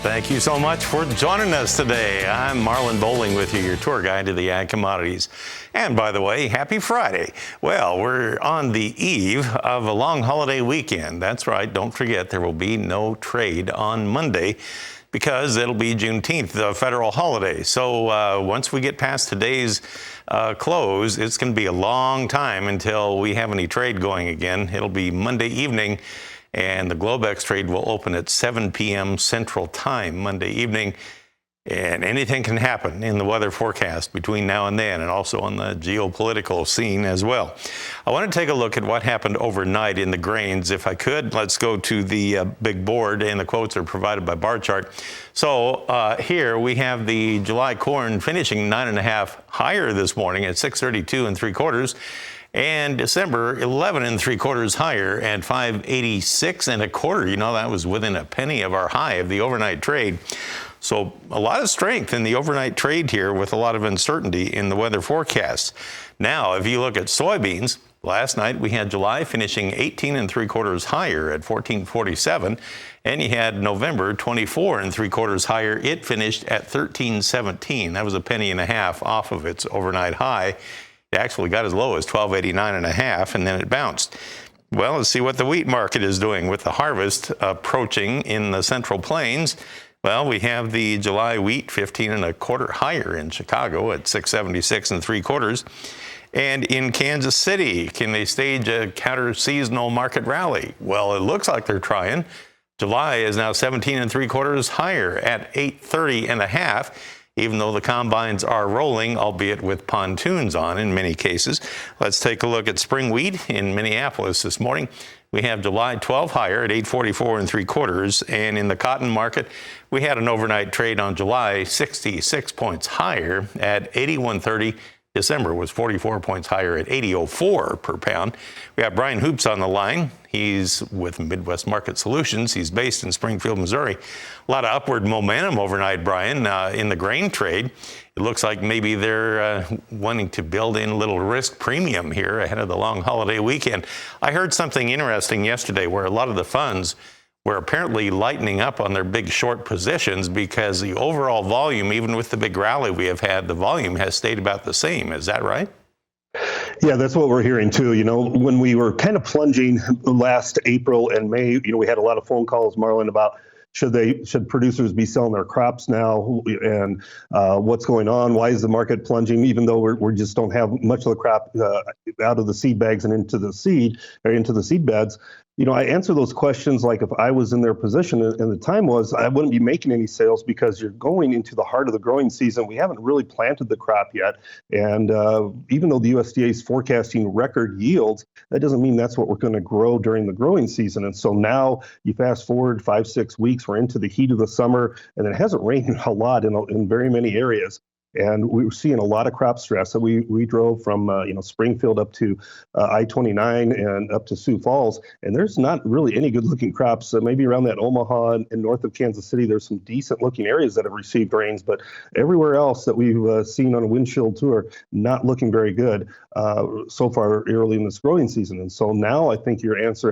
Thank you so much for joining us today. I'm Marlon Bowling with you, your tour guide to the ag commodities. And by the way, happy Friday. Well, we're on the eve of a long holiday weekend. That's right. Don't forget, there will be no trade on Monday because it'll be Juneteenth, the federal holiday. So once we get past today's close, it's going to be a long time until we have any trade going again. It'll be Monday evening. And the Globex trade will open at 7 p.m. Central Time Monday evening. And anything can happen in the weather forecast between now and then, and also on the geopolitical scene as well. I want to take a look at what happened overnight in the grains. If I could, let's go to the big board, and the quotes are provided by bar chart. So here we have the July corn finishing 9.5 higher this morning at 632 3/4. And December, 11 3/4 higher at 586 1/4. You know, that was within a penny of our high of the overnight trade. So a lot of strength in the overnight trade here with a lot of uncertainty in the weather forecast. Now, if you look at soybeans, last night we had July finishing 18 3/4 higher at 1447. And you had November 24 3/4 higher. It finished at 1317. That was a penny and a half off of its overnight high. It actually got as low as 1289.5, and then it bounced. Well, let's see what the wheat market is doing with the harvest approaching in the Central Plains. Well, we have the July wheat 15 1/4 higher in Chicago at 676 3/4. And in Kansas City, can they stage a counter-seasonal market rally? Well, it looks like they're trying. July is now 17 3/4 higher at 830.5. Even though the combines are rolling, albeit with pontoons on in many cases. Let's take a look at spring wheat in Minneapolis this morning. We have July 12 higher at 844 3/4. And in the cotton market, we had an overnight trade on July 66 points higher at 81.30. December was 44 points higher at 80.04 per pound. We have Brian Hoops on the line. He's with Midwest Market Solutions. He's based in Springfield, Missouri. A lot of upward momentum overnight, Brian, in the grain trade. It looks like maybe they're wanting to build in a little risk premium here ahead of the long holiday weekend. I heard something interesting yesterday where a lot of the funds were apparently lightening up on their big short positions because the overall volume, even with the big rally we have had, the volume has stayed about the same. Is that right? Yeah, that's what we're hearing too. You know, when we were kind of plunging last April and May, you know, we had a lot of phone calls, Marlon, about should producers be selling their crops now, and what's going on? Why is the market plunging? Even though we just don't have much of the crop out of the seed bags and into the seed beds. You know, I answer those questions like if I was in their position, and the time was I wouldn't be making any sales because you're going into the heart of the growing season. We haven't really planted the crop yet. And even though the USDA is forecasting record yields, that doesn't mean that's what we're going to grow during the growing season. And so now you fast forward 5-6 weeks, we're into the heat of the summer, and it hasn't rained a lot in very many areas. And we were seeing a lot of crop stress. So we drove from Springfield up to I-29 and up to Sioux Falls, and there's not really any good-looking crops. Maybe around that Omaha and north of Kansas City, there's some decent-looking areas that have received rains, but everywhere else that we've seen on a windshield tour, not looking very good so far early in this growing season. And so now I think your answer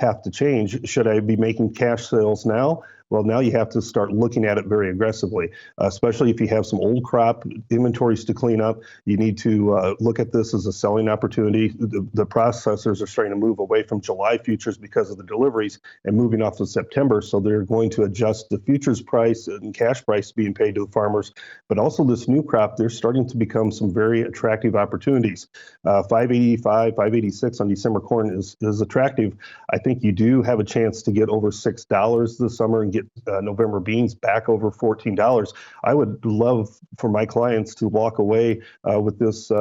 have to change. Should I be making cash sales now? Well, now you have to start looking at it very aggressively, especially if you have some old crop inventories to clean up. You need to look at this as a selling opportunity. The processors are starting to move away from July futures because of the deliveries and moving off of September. So they're going to adjust the futures price and cash price being paid to the farmers. But also this new crop, they're starting to become some very attractive opportunities. 585, 586 on December corn is attractive. I think you do have a chance to get over $6 this summer and get November beans back over $14. I would love for my clients to walk away with this,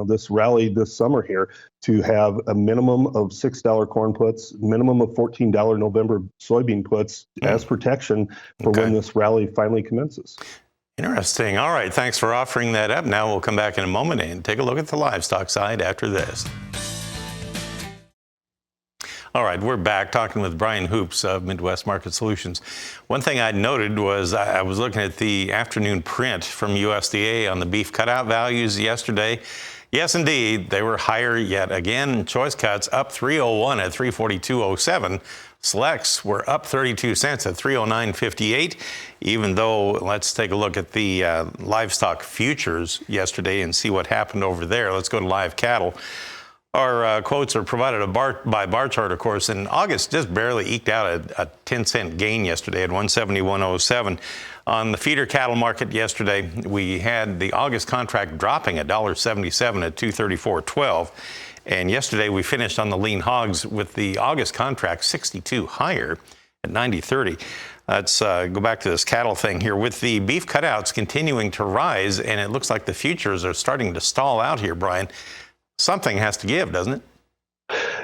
this rally this summer here, to have a minimum of $6 corn puts, minimum of $14 November soybean puts as protection for when this rally finally commences. Interesting. All right. Thanks for offering that up. Now we'll come back in a moment and take a look at the livestock side after this. All right, we're back talking with Brian Hoops of Midwest Market Solutions. One thing I noted was I was looking at the afternoon print from USDA on the beef cutout values yesterday. Yes, indeed, they were higher yet again. Choice cuts up 301 at 342.07. Selects were up 32 cents at 309.58, even though let's take a look at the livestock futures yesterday and see what happened over there. Let's go to live cattle. Our quotes are provided by bar chart, of course, and August just barely eked out a 10-cent gain yesterday at 171.07. On the feeder cattle market yesterday, we had the August contract dropping $1.77 at 234.12. And yesterday we finished on the lean hogs with the August contract 62 higher at 90.30. Let's go back to this cattle thing here. With the beef cutouts continuing to rise, and it looks like the futures are starting to stall out here, Brian, something has to give, doesn't it?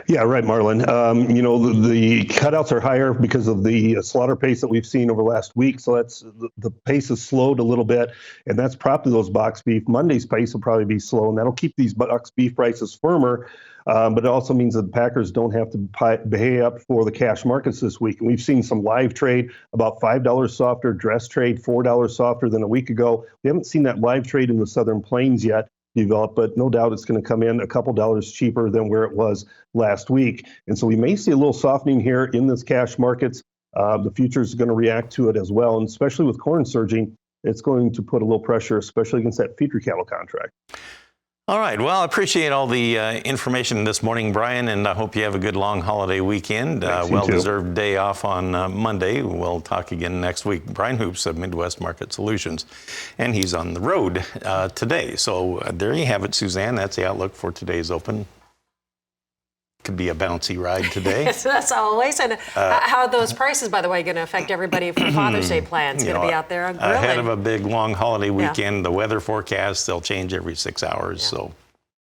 Yeah, right, Marlon. The cutouts are higher because of the slaughter pace that we've seen over the last week. So that's the pace has slowed a little bit, and that's prompted those box beef. Monday's pace will probably be slow, and that'll keep these box beef prices firmer. But it also means that the packers don't have to pay up for the cash markets this week. And we've seen some live trade about $5 softer, dress trade $4 softer than a week ago. We haven't seen that live trade in the Southern Plains yet develop, but no doubt it's going to come in a couple dollars cheaper than where it was last week. And so we may see a little softening here in this cash markets. The futures are going to react to it as well. And especially with corn surging, it's going to put a little pressure, especially against that feeder cattle contract. All right. Well, I appreciate all the information this morning, Brian, and I hope you have a good long holiday weekend. Well-deserved day off on Monday. We'll talk again next week. Brian Hoops of Midwest Market Solutions, and he's on the road today. So there you have it, Suzanne. That's the outlook for today's open. Could be a bouncy ride today. That's always. And how are those prices, by the way, going to affect everybody for Father's Day plans? Going to be out there grilling. Ahead of a big long holiday weekend, the weather forecasts, they'll change every 6 hours. So